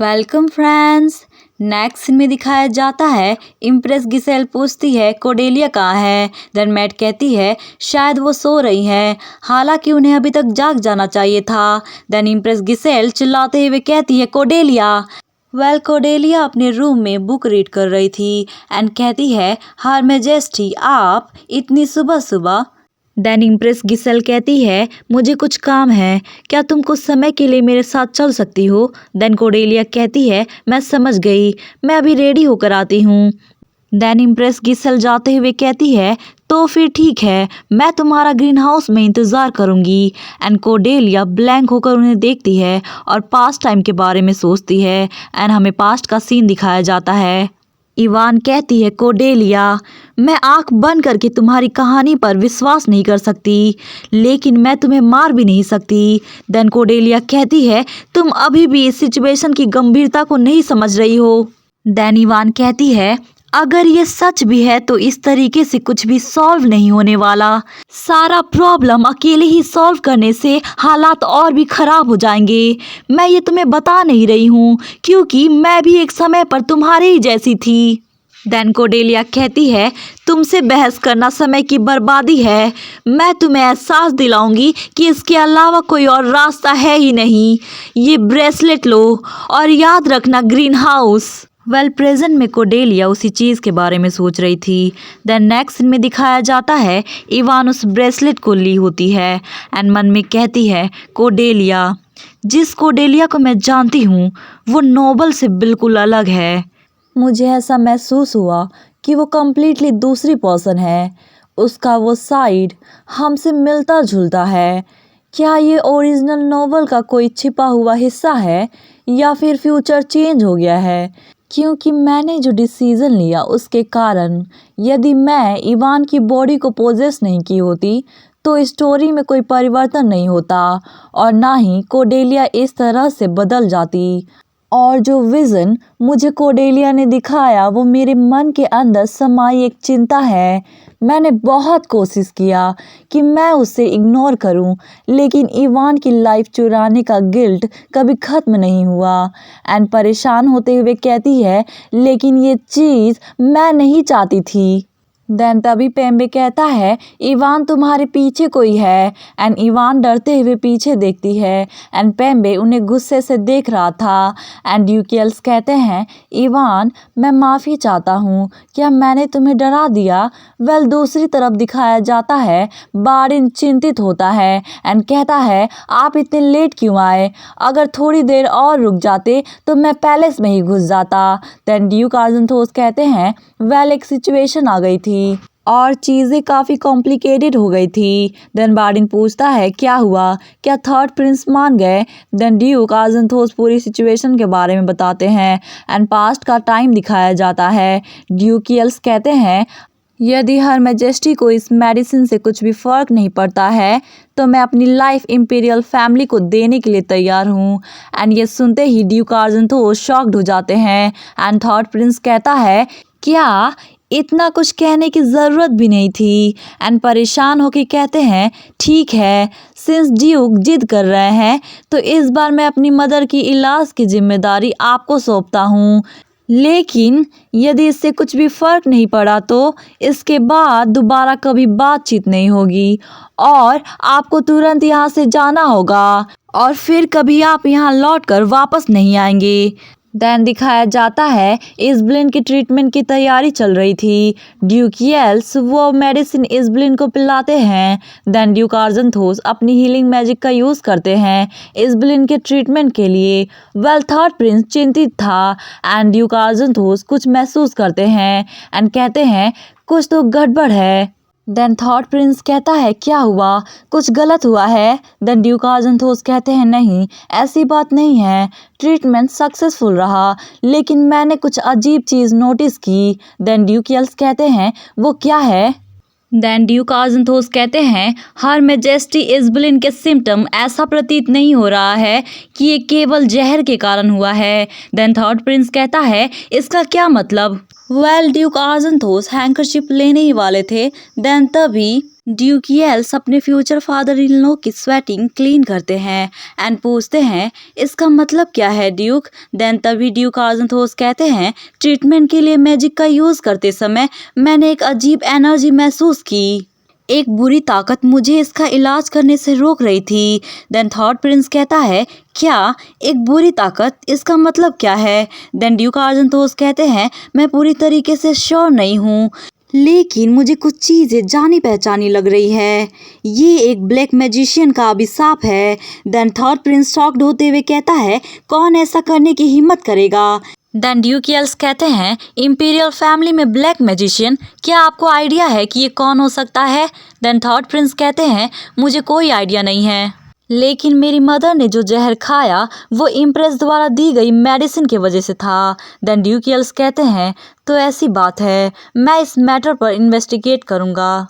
Welcome friends. Next scene में दिखाया जाता है इम्प्रेस गिसेल पूछती है कोडेलिया कहाँ है। देन मैट कहती है शायद वो सो रही है, हालांकि उन्हें अभी तक जाग जाना चाहिए था। देन इम्प्रेस गिसेल चिल्लाते हुए कहती है कोडेलिया। कोडेलिया अपने रूम में बुक रीड कर रही थी एंड कहती है हर मैजेस्टी आप इतनी सुबह सुबह। देन इम्प्रेस गिसेल कहती है मुझे कुछ काम है, क्या तुम कुछ समय के लिए मेरे साथ चल सकती हो। देन कोडेलिया कहती है मैं समझ गई, मैं अभी रेडी होकर आती हूँ। देन इम्प्रेस गिसेल जाते हुए कहती है तो फिर ठीक है, मैं तुम्हारा ग्रीन हाउस में इंतज़ार करूँगी। एंड कोडेलिया ब्लैंक होकर उन्हें देखती है और पास्ट टाइम के बारे में सोचती है एंड हमें पास्ट का सीन दिखाया जाता है। इवान कहती है कोडेलिया मैं आंख बंद करके तुम्हारी कहानी पर विश्वास नहीं कर सकती, लेकिन मैं तुम्हें मार भी नहीं सकती। देन कोडेलिया कहती है तुम अभी भी इस सिचुएशन की गंभीरता को नहीं समझ रही हो। देन इवान कहती है अगर ये सच भी है तो इस तरीके से कुछ भी सॉल्व नहीं होने वाला, सारा प्रॉब्लम अकेले ही सॉल्व करने से हालात और भी खराब हो जाएंगे। मैं ये तुम्हें बता नहीं रही हूँ क्योंकि मैं भी एक समय पर तुम्हारे ही जैसी थी। देन कोडेलिया कहती है तुमसे बहस करना समय की बर्बादी है, मैं तुम्हें एहसास दिलाऊंगी कि इसके अलावा कोई और रास्ता है ही नहीं। ये ब्रेसलेट लो और याद रखना ग्रीन हाउस। प्रेजेंट में कोडेलिया उसी चीज़ के बारे में सोच रही थी। देन नेक्स्ट सीन में दिखाया जाता है इवान उस ब्रेसलेट को ली होती है एंड मन में कहती है कोडेलिया, जिस कोडेलिया को मैं जानती हूँ वो नोबल से बिल्कुल अलग है। मुझे ऐसा महसूस हुआ कि वो कम्प्लीटली दूसरी पर्सन है, उसका वो साइड हमसे मिलता जुलता है। क्या ये ओरिजिनल नोवेल का कोई छिपा हुआ हिस्सा है या फिर फ्यूचर चेंज हो गया है, क्योंकि मैंने जो डिसीज़न लिया उसके कारण यदि मैं इवान की बॉडी को पोजेस नहीं की होती तो स्टोरी में कोई परिवर्तन नहीं होता और ना ही कोडेलिया इस तरह से बदल जाती। और जो विज़न मुझे कोडेलिया ने दिखाया वो मेरे मन के अंदर समाई एक चिंता है। मैंने बहुत कोशिश किया कि मैं उसे इग्नोर करूं, लेकिन इवान की लाइफ चुराने का गिल्ट कभी ख़त्म नहीं हुआ। एंड परेशान होते हुए कहती है लेकिन ये चीज़ मैं नहीं चाहती थी। देन तभी पेम्बे कहता है इवान तुम्हारे पीछे कोई है एंड इवान डरते हुए पीछे देखती है एंड पेम्बे उन्हें गुस्से से देख रहा था। एंड ड्यूकियल्स कहते हैं इवान मैं माफ़ी चाहता हूँ, क्या मैंने तुम्हें डरा दिया। दूसरी तरफ दिखाया जाता है बारिन चिंतित होता है एंड कहता है आप इतने लेट क्यों आए, अगर थोड़ी देर और रुक जाते तो मैं पैलेस में ही घुस जाता। देन ड्यूक आर्जेंथोस कहते हैं एक सिचुएशन आ गई थी और चीज़ें काफ़ी कॉम्प्लिकेटेड हो गई थी। देन बार्डिन पूछता है क्या हुआ, क्या थर्ड प्रिंस मान गए। देन ड्यूक आर्जेंथोस पूरी सिचुएशन के बारे में बताते हैं एंड पास्ट का टाइम दिखाया जाता है। ड्यूकियल्स कहते हैं यदि हर मैजेस्टी को इस मेडिसिन से कुछ भी फ़र्क नहीं पड़ता है तो मैं अपनी लाइफ इंपीरियल फैमिली को देने के लिए तैयार हूँ। एंड ये सुनते ही ड्यूक आर्जेंथोस शॉक्ड हो जाते हैं एंड थर्ड प्रिंस कहता है क्या इतना कुछ कहने की ज़रूरत भी नहीं थी। एंड परेशान होकर कहते हैं ठीक है, सिंस ड्यूक जिद कर रहे हैं तो इस बार मैं अपनी मदर की इलाज की जिम्मेदारी आपको सौंपता हूँ, लेकिन यदि इससे कुछ भी फ़र्क नहीं पड़ा तो इसके बाद दोबारा कभी बातचीत नहीं होगी और आपको तुरंत यहाँ से जाना होगा और फिर कभी आप यहाँ लौटकर वापस नहीं आएंगे। देन दिखाया जाता है इज़ब्लिन की ट्रीटमेंट की तैयारी चल रही थी। ड्यूकियल्स वो मेडिसिन इज़ब्लिन को पिलाते हैं। देन ड्यूक आर्जेंथोस अपनी हीलिंग मैजिक का यूज़ करते हैं इज़ब्लिन के ट्रीटमेंट के लिए। थर्ड प्रिंस चिंतित था एंड ड्यूक आर्जेंथोस कुछ महसूस करते हैं एंड कहते हैं कुछ तो गड़बड़ है। देन थर्ड प्रिंस कहता है क्या हुआ, कुछ गलत हुआ है। देन ड्यूक आर्जेंथोस कहते हैं नहीं ऐसी बात नहीं है, ट्रीटमेंट सक्सेसफुल रहा, लेकिन मैंने कुछ अजीब चीज़ नोटिस की। देन ड्यूकियल्स कहते हैं वो क्या है। देन ड्यूक आर्जेंथोस कहते हैं हर मैजेस्टी इज़ब्लिन के सिम्टम ऐसा प्रतीत नहीं हो रहा है कि ये केवल जहर के कारण हुआ है। देन थर्ड प्रिंस कहता है इसका क्या मतलब। ड्यूक आर्जेंथोस हैंकरशिप लेने ही वाले थे। देन तभी ड्यूकियल्स अपने फ्यूचर फादर इन लॉ की स्वेटिंग क्लीन करते हैं एंड पूछते हैं इसका मतलब क्या है ड्यूक। देन तभी ड्यूक आर्जेंथोस कहते हैं ट्रीटमेंट के लिए मैजिक का यूज़ करते समय मैंने एक अजीब एनर्जी महसूस की, एक बुरी ताकत मुझे इसका इलाज करने से रोक रही थी। देन थॉट प्रिंस कहता है क्या एक बुरी ताकत, इसका मतलब क्या है। देन ड्यूक आर्जेंथोस कहते हैं मैं पूरी तरीके से श्योर नहीं हूँ लेकिन मुझे कुछ चीज़ें जानी पहचानी लग रही है, ये एक ब्लैक मैजिशियन का अभिशाप है। देन थॉट प्रिंस शॉक्ड होते हुए कहता है कौन ऐसा करने की हिम्मत करेगा। देन ड्यूकियल्स कहते हैं इंपीरियल फैमिली में ब्लैक मैजिशियन, क्या आपको आइडिया है कि ये कौन हो सकता है। देन थॉट प्रिंस कहते हैं मुझे कोई आइडिया नहीं है लेकिन मेरी मदर ने जो जहर खाया वो इम्प्रेस द्वारा दी गई मेडिसिन की वजह से था। देन ड्यूकियल्स कहते हैं तो ऐसी बात है, मैं इस मैटर पर इन्वेस्टिगेट करूँगा।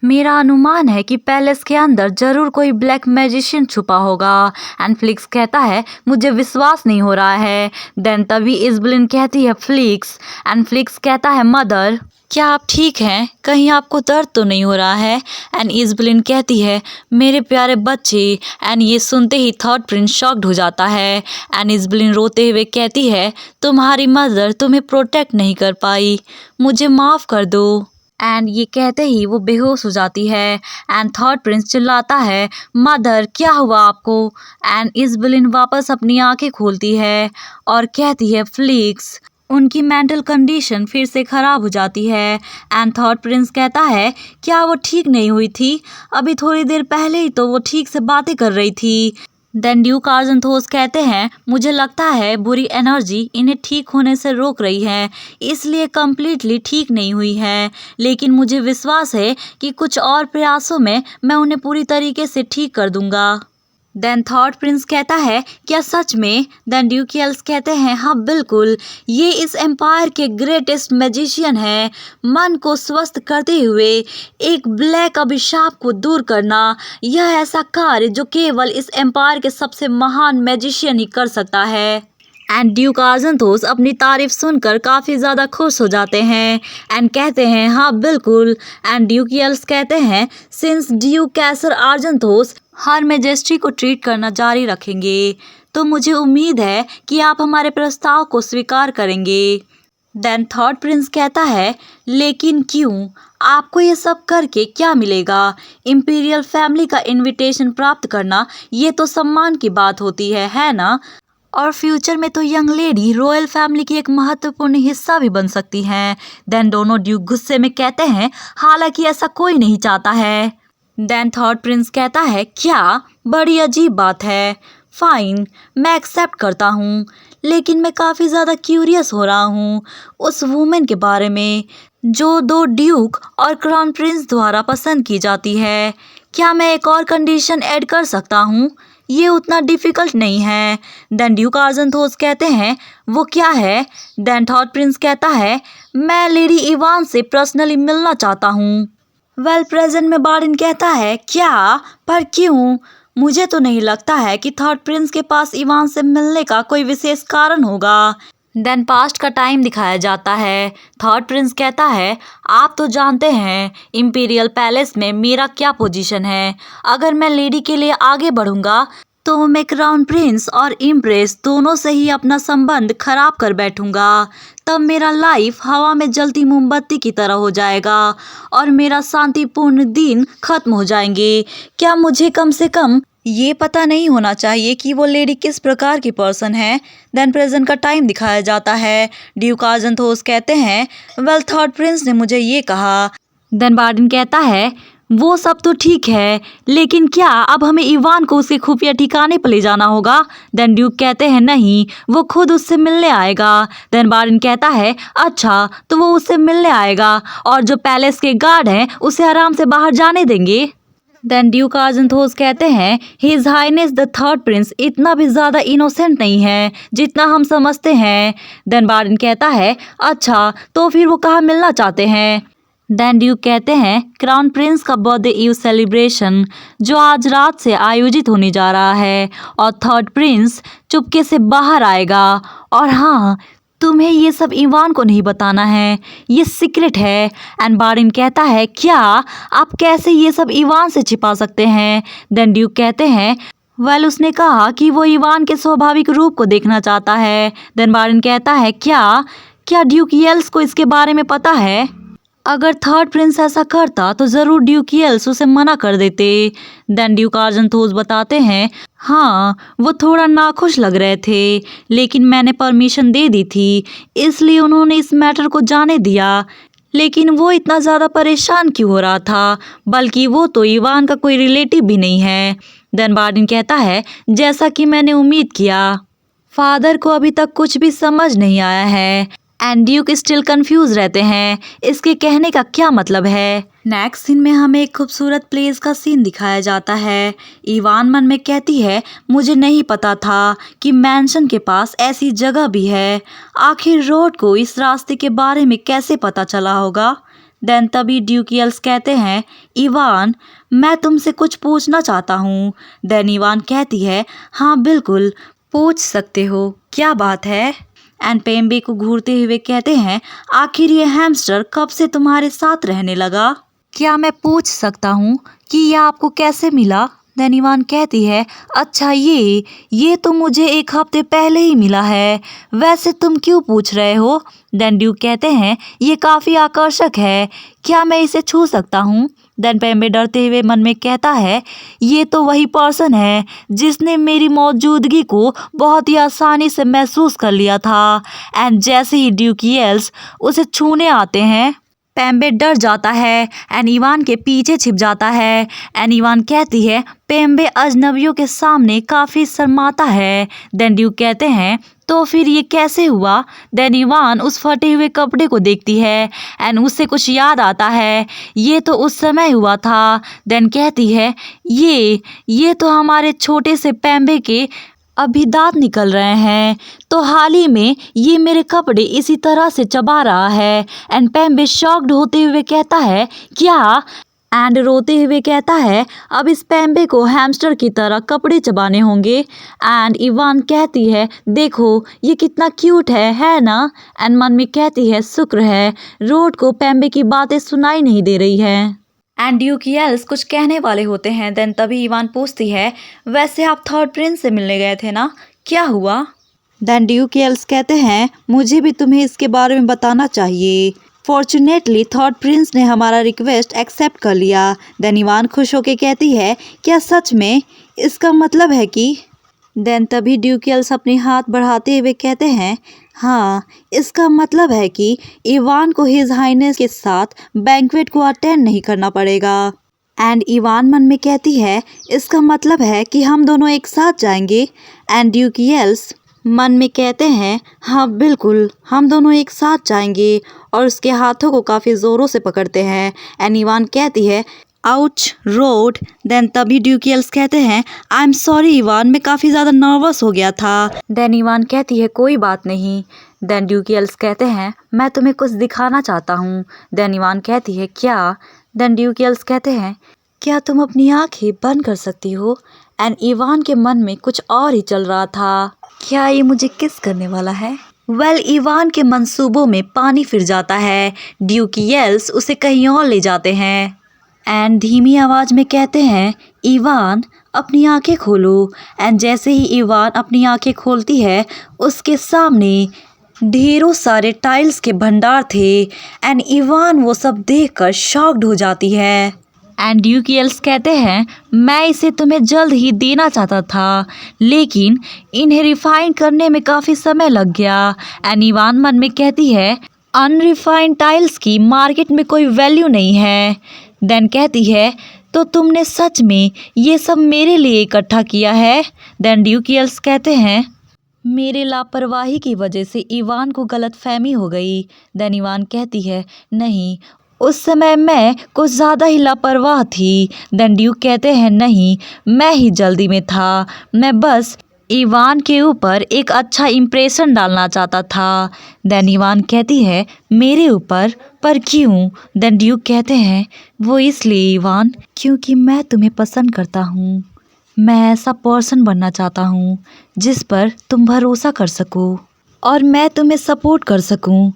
मेरा अनुमान है कि पैलेस के अंदर जरूर कोई ब्लैक मैजिशियन छुपा होगा। एंड फ्लिक्स कहता है मुझे विश्वास नहीं हो रहा है। देन तभी इज़बेलिन कहती है फ्लिक्स, एंड फ्लिक्स कहता है मदर क्या आप ठीक हैं, कहीं आपको दर्द तो नहीं हो रहा है। एंड इज़बेलिन कहती है मेरे प्यारे बच्चे। एंड ये सुनते ही थॉट प्रिंस शॉक्ड हो जाता है। एंड इज़बेलिन रोते हुए कहती है तुम्हारी मदर तुम्हें प्रोटेक्ट नहीं कर पाई, मुझे माफ़ कर दो। एंड ये कहते ही वो बेहोश हो जाती है। एंड थॉट प्रिंस चिल्लाता है मदर क्या हुआ आपको। एंड इज़बेलिन वापस अपनी आंखें खोलती है और कहती है फ्लिक्स, उनकी मेंटल कंडीशन फिर से ख़राब हो जाती है। एंड थॉट प्रिंस कहता है क्या वो ठीक नहीं हुई थी, अभी थोड़ी देर पहले ही तो वो ठीक से बातें कर रही थी। देन ड्यूक आर्जेंथोस कहते हैं मुझे लगता है बुरी एनर्जी इन्हें ठीक होने से रोक रही है, इसलिए कम्प्लीटली ठीक नहीं हुई है, लेकिन मुझे विश्वास है कि कुछ और प्रयासों में मैं उन्हें पूरी तरीके से ठीक कर दूंगा। देन थॉट प्रिंस कहता है क्या सच में। देन ड्यूकियल्स कहते हैं हाँ बिल्कुल, ये इस एम्पायर के ग्रेटेस्ट मैजिशियन है। मन को स्वस्थ करते हुए एक ब्लैक अभिशाप को दूर करना, यह ऐसा कार्य जो केवल इस एम्पायर के सबसे महान मैजिशियन ही कर सकता है। एंड ड्यूक आर्जेंथोस अपनी तारीफ सुनकर काफ़ी ज़्यादा खुश हो जाते हैं एंड कहते हैं हाँ बिल्कुल। एंड ड्यूकियल्स कहते हैं सिंस ड्यूक कैसर आर्जेंथोस हर मैजेस्टी को ट्रीट करना जारी रखेंगे तो मुझे उम्मीद है कि आप हमारे प्रस्ताव को स्वीकार करेंगे। देन थॉट प्रिंस कहता है लेकिन क्यों, आपको ये सब करके क्या मिलेगा। इंपीरियल फैमिली का इनविटेशन प्राप्त करना ये तो सम्मान की बात होती है ना, और फ्यूचर में तो यंग लेडी रॉयल फैमिली की एक महत्वपूर्ण हिस्सा भी बन सकती हैं। देन दोनों ड्यूक गुस्से में कहते हैं हालांकि ऐसा कोई नहीं चाहता है। देन थॉट प्रिंस कहता है क्या, बड़ी अजीब बात है, फाइन मैं एक्सेप्ट करता हूँ, लेकिन मैं काफ़ी ज़्यादा क्यूरियस हो रहा हूँ उस वूमेन के बारे में जो दो ड्यूक और क्राउन प्रिंस द्वारा पसंद की जाती है। क्या मैं एक और कंडीशन ऐड कर सकता हूँ, ये उतना डिफ़िकल्ट नहीं है। देन ड्यूक आर्जेंथोस कहते हैं वो क्या है। देन थॉट प्रिंस कहता है मैं लेडी इवान से पर्सनली मिलना चाहता हूँ। वेल प्रेजेंट में बार्डिन कहता है क्या, पर क्यों, मुझे तो नहीं लगता है कि थॉट प्रिंस के पास इवान से मिलने का कोई विशेष कारण होगा। देन पास्ट का टाइम दिखाया जाता है। थॉट प्रिंस कहता है आप तो जानते हैं इंपीरियल पैलेस में मेरा क्या पोजीशन है, अगर मैं लेडी के लिए आगे बढ़ूंगा तो मैं क्राउन प्रिंस और इम्प्रेस दोनों से ही अपना संबंध खराब कर बैठूंगा, तब मेरा लाइफ हवा में जलती मोमबत्ती की तरह हो जाएगा और मेरा शांतिपूर्ण दिन खत्म हो जाएंगे। क्या मुझे कम से कम ये पता नहीं होना चाहिए कि वो लेडी किस प्रकार की पर्सन है। देन प्रेजेंट का टाइम दिखाया जाता है। ड्यूक आर्जेंथोस कहते हैं वेल थॉट प्रिंस ने मुझे ये कहा। देन बार्डिन कहता है वो सब तो ठीक है, लेकिन क्या अब हमें इवान को उसके खुफिया ठिकाने पर ले जाना होगा। देन ड्यूक कहते हैं नहीं, वो खुद उससे मिलने आएगा। देन बार्डिन कहता है अच्छा तो वो उससे मिलने आएगा और जो पैलेस के गार्ड हैं उसे आराम से बाहर जाने देंगे। देन ड्यूक आर्जेंथोस कहते हैं his highness the third prince इतना भी ज़्यादा इनोसेंट नहीं है जितना हम समझते हैं। देन बार्डिन कहता है अच्छा तो फिर वो कहाँ मिलना चाहते हैं। देन ड्यूक कहते हैं क्राउन प्रिंस का बर्थडे ईव सेलिब्रेशन जो आज रात से आयोजित होने जा रहा है और थर्ड प्रिंस चुपके से बाहर आएगा और हाँ तुम्हें ये सब इवान को नहीं बताना है, ये सीक्रेट है। एंड बारिन कहता है क्या आप कैसे ये सब इवान से छिपा सकते हैं। देन ड्यूक कहते हैं वेल उसने कहा कि वो इवान के स्वाभाविक रूप को देखना चाहता है। देन बारिन कहता है क्या क्या ड्यूक येल्स को इसके बारे में पता है। अगर थर्ड प्रिंस ऐसा करता तो ज़रूर ड्यूक येल्स उसे मना कर देते। देन ड्यूक आर्जेंथोस बताते हैं हाँ वो थोड़ा नाखुश लग रहे थे लेकिन मैंने परमिशन दे दी थी इसलिए उन्होंने इस मैटर को जाने दिया। लेकिन वो इतना ज़्यादा परेशान क्यों हो रहा था, बल्कि वो तो इवान का कोई रिलेटिव भी नहीं है। देन बार्डिन कहता है जैसा कि मैंने उम्मीद किया, फादर को अभी तक कुछ भी समझ नहीं आया है एंड ड्यूक स्टिल कंफ्यूज रहते हैं इसके कहने का क्या मतलब है। नेक्स्ट सीन में हमें एक खूबसूरत प्लेस का सीन दिखाया जाता है। इवान मन में कहती है मुझे नहीं पता था कि मैंशन के पास ऐसी जगह भी है, आखिर रोड को इस रास्ते के बारे में कैसे पता चला होगा। देन तभी ड्यूक येल्स कहते हैं इवान मैं तुमसे कुछ पूछना चाहता हूँ। देन इवान कहती है हाँ बिल्कुल पूछ सकते हो, क्या बात है। एंड पेम्बे को घूरते हुए कहते हैं आखिर ये हैमस्टर कब से तुम्हारे साथ रहने लगा, क्या मैं पूछ सकता हूँ कि यह आपको कैसे मिला। देन इवान कहती है अच्छा ये तो मुझे एक हफ्ते पहले ही मिला है, वैसे तुम क्यों पूछ रहे हो। देन ड्यूक कहते हैं ये काफ़ी आकर्षक है, क्या मैं इसे छू सकता हूँ। देन पेम्बे डरते हुए मन में कहता है ये तो वही पर्सन है जिसने मेरी मौजूदगी को बहुत ही आसानी से महसूस कर लिया था। एंड जैसे ही ड्यूक येल्स उसे छूने आते हैं पेम्बे डर जाता है एंड इवान के पीछे छिप जाता है। एंड इवान कहती है पेम्बे अजनबियों के सामने काफ़ी शर्माता है। देन ड्यूक कहते हैं तो फिर ये कैसे हुआ। देन इवान उस फटे हुए कपड़े को देखती है एंड उससे कुछ याद आता है, ये तो उस समय हुआ था। देन कहती है ये तो हमारे छोटे से पेम्बे के अभी दांत निकल रहे हैं, तो हाल ही में ये मेरे कपड़े इसी तरह से चबा रहा है। एंड पेम्बे शॉक्ड होते हुए कहता है क्या, एंड रोते हुए कहता है अब इस पेम्बे को हैमस्टर की तरह कपड़े चबाने होंगे। एंड इवान कहती है देखो ये कितना क्यूट है ना। एंड मन में कहती है शुक्र है रोड को पेम्बे की बातें सुनाई नहीं दे रही है। एंड ड्यूक येल्स कुछ कहने वाले होते हैं। देन तभी इवान पूछती है वैसे आप थर्ड प्रिंस से मिलने गए थे ना, क्या हुआ। देन ड्यूक येल्स कहते हैं मुझे भी तुम्हें इसके बारे में बताना चाहिए, फॉर्चुनेटली थर्ड प्रिंस ने हमारा रिक्वेस्ट एक्सेप्ट कर लिया। देन इवान खुश होकर कहती है क्या सच में, इसका मतलब है कि। देन तभी ड्यूक येल्स अपने हाथ बढ़ाते हुए कहते हैं हाँ इसका मतलब है कि इवान को हिज हाइनेस के साथ बैंक्वेट को अटेंड नहीं करना पड़ेगा। एंड इवान मन में कहती है इसका मतलब है कि हम दोनों एक साथ जाएंगे। एंड ड्यूक येल्स मन में कहते हैं हाँ बिल्कुल हम दोनों एक साथ जाएंगे, और उसके हाथों को काफ़ी ज़ोरों से पकड़ते हैं। एंड इवान कहती है आउच रोड। देन तभी ड्यूक येल्स कहते हैं आई एम सॉरी इवान मैं काफ़ी ज़्यादा नर्वस हो गया था। देन इवान कहती है कोई बात नहीं। देन ड्यूक येल्स कहते हैं मैं तुम्हें कुछ दिखाना चाहता हूँ। देन इवान कहती है क्या। देन ड्यूक येल्स कहते हैं क्या तुम अपनी आँखें बंद कर सकती हो। एंड इवान के मन में कुछ और ही चल रहा था, क्या ये मुझे किस करने वाला है। इवान के मंसूबों में पानी फिर जाता है। ड्यूक येल्स उसे कहीं और ले जाते हैं एंड धीमी आवाज़ में कहते हैं इवान अपनी आंखें खोलो। एंड जैसे ही इवान अपनी आंखें खोलती है उसके सामने ढेरों सारे टाइल्स के भंडार थे। एंड इवान वो सब देखकर शॉक्ड हो जाती है। एंड ड्यूक येल्स कहते हैं मैं इसे तुम्हें जल्द ही देना चाहता था लेकिन इन्हें रिफाइन करने में काफ़ी समय लग गया। एंड इवान मन में कहती है अनरिफाइंड टाइल्स की मार्केट में कोई वैल्यू नहीं है। देन कहती है तो तुमने सच में ये सब मेरे लिए इकट्ठा किया है। देन ड्यूक येल्स कहते हैं मेरे लापरवाही की वजह से इवान को गलतफहमी हो गई। देन इवान कहती है नहीं उस समय मैं कुछ ज़्यादा ही लापरवाह थी। देन ड्यूक कहते हैं नहीं मैं ही जल्दी में था, मैं बस इवान के ऊपर एक अच्छा इम्प्रेशन डालना चाहता था। देन इवान कहती है मेरे ऊपर, पर क्यों। देन ड्यूक कहते हैं वो इसलिए इवान क्योंकि मैं तुम्हें पसंद करता हूँ, मैं ऐसा पर्सन बनना चाहता हूँ जिस पर तुम भरोसा कर सको। और मैं तुम्हें सपोर्ट कर सकूं,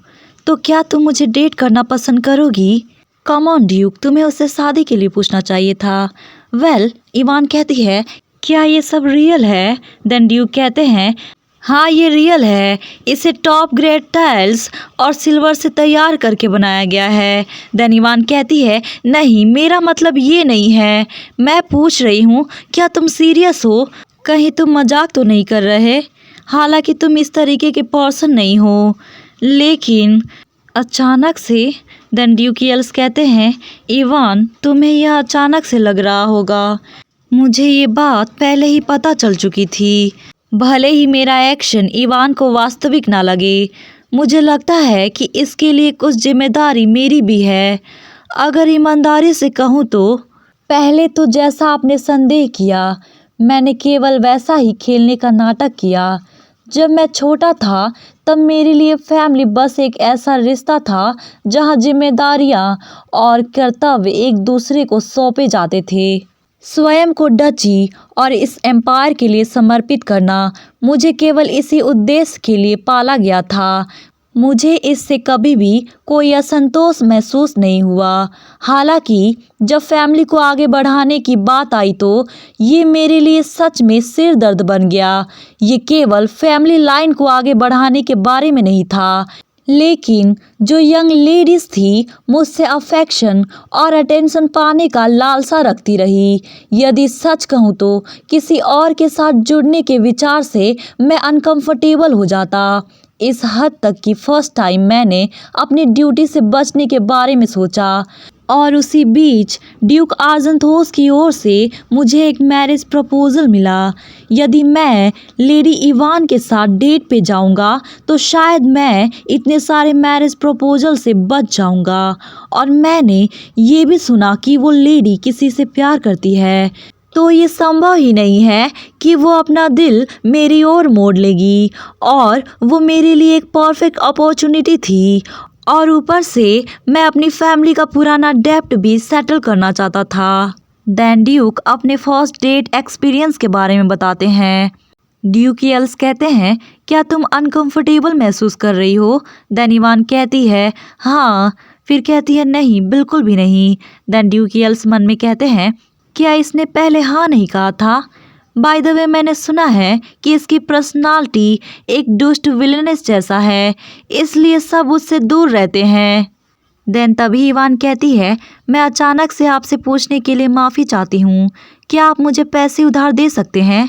तो क्या तुम मुझे डेट करना पसंद करोगी? कम ऑन ड्यूक, तुम्हें उससे शादी के लिए पूछना चाहिए था। वेल, इवान कहती है, क्या ये सब रियल है? देन ड्यूक कहते हैं, हाँ ये रियल है। इसे टॉप ग्रेड टाइल्स और सिल्वर से तैयार करके बनाया गया है। देन इवान कहती है, नहीं मेरा मतलब ये नहीं है, मैं पूछ रही हूँ क्या तुम सीरियस हो? कहीं तुम मजाक तो नहीं कर रहे? हालांकि तुम इस तरीके के पर्सन नहीं हो। लेकिन अचानक से देन ड्यूकियल्स कहते हैं, इवान तुम्हें यह अचानक से लग रहा होगा, मुझे ये बात पहले ही पता चल चुकी थी। भले ही मेरा एक्शन इवान को वास्तविक ना लगे, मुझे लगता है कि इसके लिए कुछ जिम्मेदारी मेरी भी है। अगर ईमानदारी से कहूँ तो पहले तो जैसा आपने संदेह किया, मैंने केवल वैसा ही खेलने का नाटक किया। जब मैं छोटा था तब मेरे लिए फैमिली बस एक ऐसा रिश्ता था जहाँ जिम्मेदारियाँ और कर्तव्य एक दूसरे को सौंपे जाते थे। स्वयं को डची और इस एम्पायर के लिए समर्पित करना मुझे केवल इसी उद्देश्य के लिए पाला गया था। मुझे इससे कभी भी कोई असंतोष महसूस नहीं हुआ। हालांकि जब फैमिली को आगे बढ़ाने की बात आई तो ये मेरे लिए सच में सिर दर्द बन गया। ये केवल फैमिली लाइन को आगे बढ़ाने के बारे में नहीं था, लेकिन जो यंग लेडीज थी मुझसे अफेक्शन और अटेंशन पाने का लालसा रखती रही। यदि सच कहूँ तो किसी और के साथ जुड़ने के विचार से मैं अनकंफर्टेबल हो जाता। इस हद तक कि फर्स्ट टाइम मैंने अपनी ड्यूटी से बचने के बारे में सोचा। और उसी बीच ड्यूक आजंथोस की ओर से मुझे एक मैरिज प्रपोजल मिला। यदि मैं लेडी इवान के साथ डेट पे जाऊंगा तो शायद मैं इतने सारे मैरिज प्रपोजल से बच जाऊंगा। और मैंने ये भी सुना कि वो लेडी किसी से प्यार करती है, तो ये संभव ही नहीं है कि वो अपना दिल मेरी ओर मोड़ लेगी। और वो मेरे लिए एक परफेक्ट अपॉर्चुनिटी थी। और ऊपर से मैं अपनी फैमिली का पुराना डेब्ट भी सेटल करना चाहता था। देन ड्यूक अपने फर्स्ट डेट एक्सपीरियंस के बारे में बताते हैं। ड्यूकियल्स कहते हैं, क्या तुम अनकंफर्टेबल महसूस कर रही हो? देन इवान कहती है, हाँ। फिर कहती है, नहीं बिल्कुल भी नहीं। देन ड्यूकियल्स मन में कहते हैं, क्या इसने पहले हाँ नहीं कहा था? बाय द वे मैंने सुना है कि इसकी पर्सनालिटी एक दुष्ट विलेनेस जैसा है, इसलिए सब उससे दूर रहते हैं। देन तभी इवान कहती है, मैं अचानक से आपसे पूछने के लिए माफ़ी चाहती हूँ, क्या आप मुझे पैसे उधार दे सकते हैं?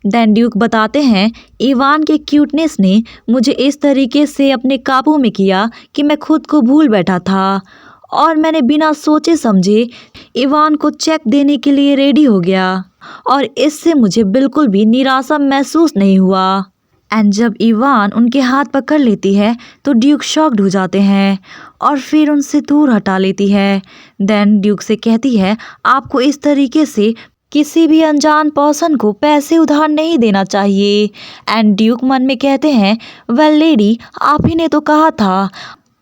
देन ड्यूक बताते हैं, इवान के क्यूटनेस ने मुझे इस तरीके से अपने काबू में किया कि मैं खुद को भूल बैठा था। और मैंने बिना सोचे समझे इवान को चेक देने के लिए रेडी हो गया। और इससे मुझे बिल्कुल भी निराशा महसूस नहीं हुआ। एंड जब इवान उनके हाथ पकड़ लेती है तो ड्यूक शॉक्ड हो जाते हैं और फिर उनसे दूर हटा लेती है। देन ड्यूक से कहती है, आपको इस तरीके से किसी भी अनजान पर्सन को पैसे उधार नहीं देना चाहिए। एंड ड्यूक मन में कहते हैं, वेल लेडी, आप ही ने तो कहा था।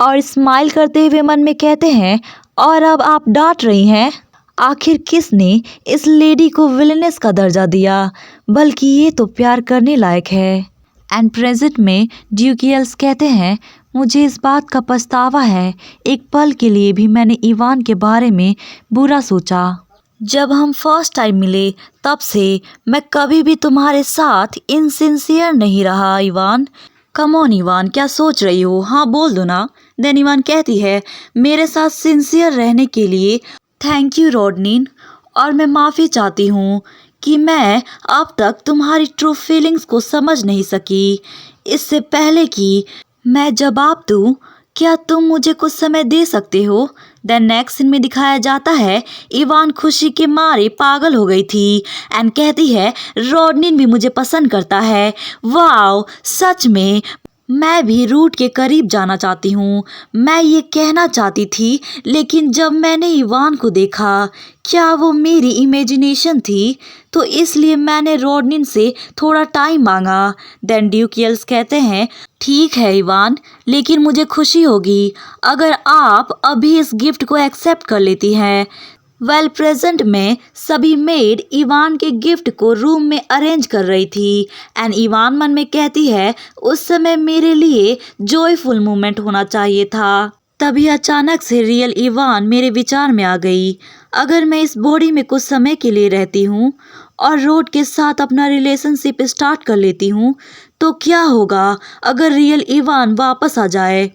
और स्माइल करते हुए मन में कहते हैं, और अब आप डांट रही हैं? आखिर किसने इस लेडी को विलेनेस का दर्जा दिया? बल्कि ये तो प्यार करने लायक है। एंड प्रेजेंट में ड्यूकियल्स कहते हैं, मुझे इस बात का पछतावा है, एक पल के लिए भी मैंने इवान के बारे में बुरा सोचा। जब हम फर्स्ट टाइम मिले तब से मैं कभी भी तुम्हारे साथ इनसिंसियर नहीं रहा इवान। कम ऑन इवान, क्या सोच रही हो? हाँ बोल दो ना। देन इवान कहती है, मेरे साथ सिंसियर रहने के लिए थैंक यू रॉडनीन, और मैं माफ़ी चाहती हूँ कि मैं अब तक तुम्हारी ट्रू फीलिंग्स को समझ नहीं सकी। इससे पहले कि मैं जवाब दूँ, क्या तुम मुझे कुछ समय दे सकते हो? देन नेक्स्ट सीन में दिखाया जाता है, इवान खुशी के मारे पागल हो गई थी एंड कहती है, रॉडनीन भी मुझे पसंद करता है। वाओ, सच में मैं भी रूट के करीब जाना चाहती हूँ। मैं ये कहना चाहती थी, लेकिन जब मैंने इवान को देखा, क्या वो मेरी इमेजिनेशन थी? तो इसलिए मैंने रॉडनीन से थोड़ा टाइम मांगा। देन ड्यूकियल्स कहते हैं, ठीक है इवान, लेकिन मुझे खुशी होगी अगर आप अभी इस गिफ्ट को एक्सेप्ट कर लेती हैं। प्रेजेंट में सभी मेड इवान के गिफ्ट को रूम में अरेंज कर रही थी एंड इवान मन में कहती है उस समय मेरे लिए जॉयफुल मोमेंट होना चाहिए था। तभी अचानक से रियल इवान मेरे विचार में आ गई। अगर मैं इस बॉडी में कुछ समय के लिए रहती हूँ और रोड के साथ अपना रिलेशनशिप स्टार्ट कर लेती हूँ तो क्या होगा अगर रियल इवान वापस आ जाए,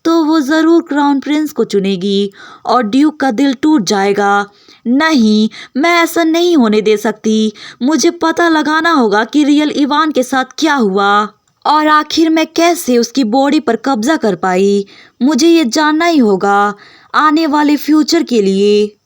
तो वो ज़रूर क्राउन प्रिंस को चुनेगी और ड्यूक का दिल टूट जाएगा। नहीं, मैं ऐसा नहीं होने दे सकती। मुझे पता लगाना होगा कि रियल इवान के साथ क्या हुआ और आखिर मैं कैसे उसकी बॉडी पर कब्जा कर पाई। मुझे ये जानना ही होगा आने वाले फ्यूचर के लिए।